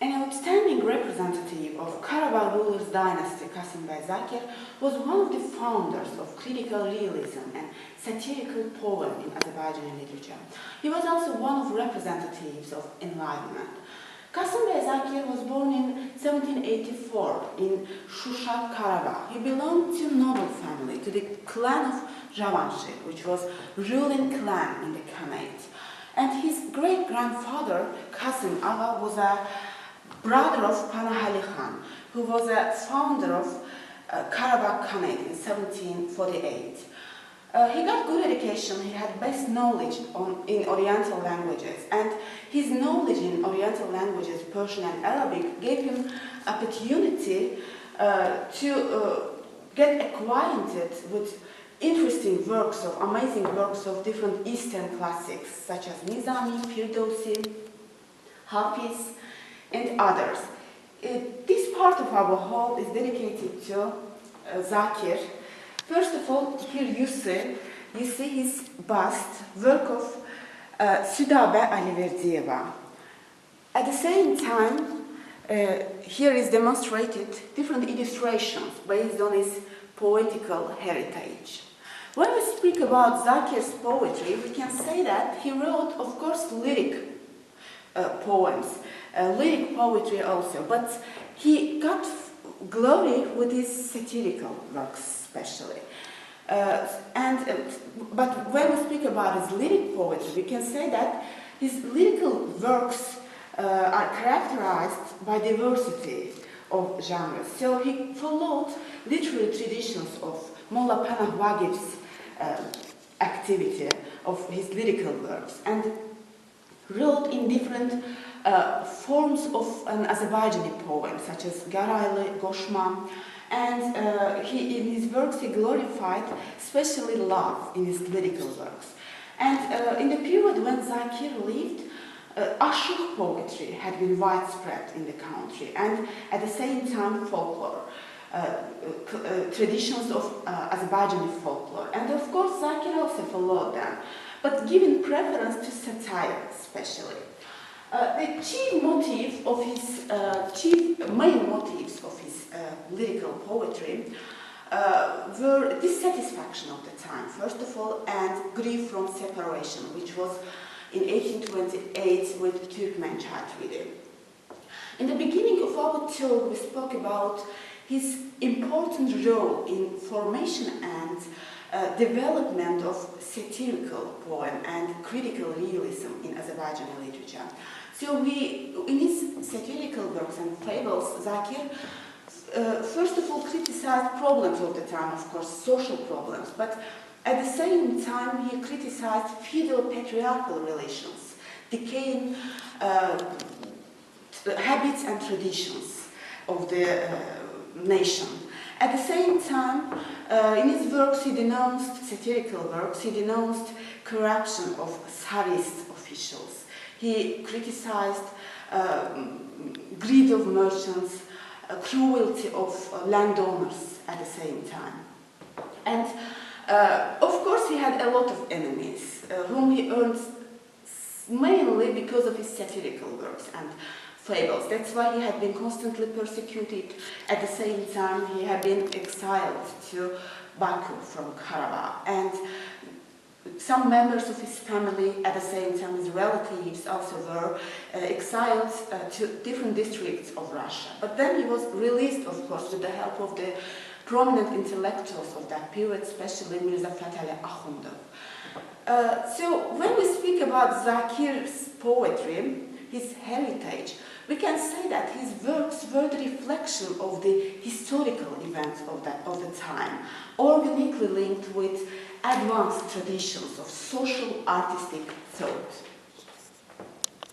An outstanding representative of Karabakh rulers dynasty, Gasim Zakir, was one of the founders of critical realism and satirical poem in Azerbaijani literature. He was also one of representatives of enlightenment. Gasim Zakir was born in 1784 in Shusha, Karabakh. He belonged to a noble family, to the clan of Javanshir, which was ruling clan in the Khanate. And his great-grandfather, Gasim Aga, was a brother of Panahali Khan, who was a founder of Karabakh Khanate in 1748. He got good education, he had best knowledge in Oriental languages, and his knowledge in Oriental languages, Persian and Arabic, gave him opportunity to get acquainted with interesting works, of amazing works of different Eastern classics, such as Nizami, Firdausi, Hafiz, and others. This part of our hall is dedicated to Zakir. First of all, here you see his bust, work of Südabe Aliverdieva. At the same time, here is demonstrated different illustrations based on his poetical heritage. When we speak about Zakir's poetry, we can say that he wrote, of course, lyric poems, lyric poetry also, but he got glory with his satirical works especially. But when we speak about his lyric poetry, we can say that his lyrical works are characterized by diversity of genres. So he followed literary traditions of Molla Panah Wagif's activity of his lyrical works and wrote in different forms of an Azerbaijani poem, such as Garaylı, Goshma, and in his works he glorified especially love in his lyrical works. And in the period when Zakir lived, Ashuk poetry had been widespread in the country, and at the same time folklore, traditions of Azerbaijani folklore. And of course Zakir also followed them, but giving preference to satire especially. The chief motive of his, main motives of his lyrical poetry were dissatisfaction of the time, first of all, and grief from separation, which was in 1828 with Turkmenchai Treaty. In the beginning of our talk, we spoke about his important role in formation and development of satirical poem and critical realism in Azerbaijani literature. So in his satirical works and fables, Zakir first of all criticized problems of the time, of course, social problems, but at the same time he criticized feudal patriarchal relations, decaying habits and traditions of the nation. At the same time, in his works he denounced, satirical works, he denounced corruption of Tsarist officials. He criticized greed of merchants, cruelty of landowners at the same time. And of course he had a lot of enemies, whom he earned mainly because of his satirical works and fables. That's why he had been constantly persecuted. At the same time, he had been exiled to Baku from Karabakh. And some members of his family, at the same time his relatives, also were exiled to different districts of Russia. But then he was released, of course, with the help of the prominent intellectuals of that period, especially Mirza Fatali Akhundov. So when we speak about Zakir's poetry, his heritage, we can say that his works were the reflection of the historical events of the time, organically linked with advanced traditions of social artistic thought.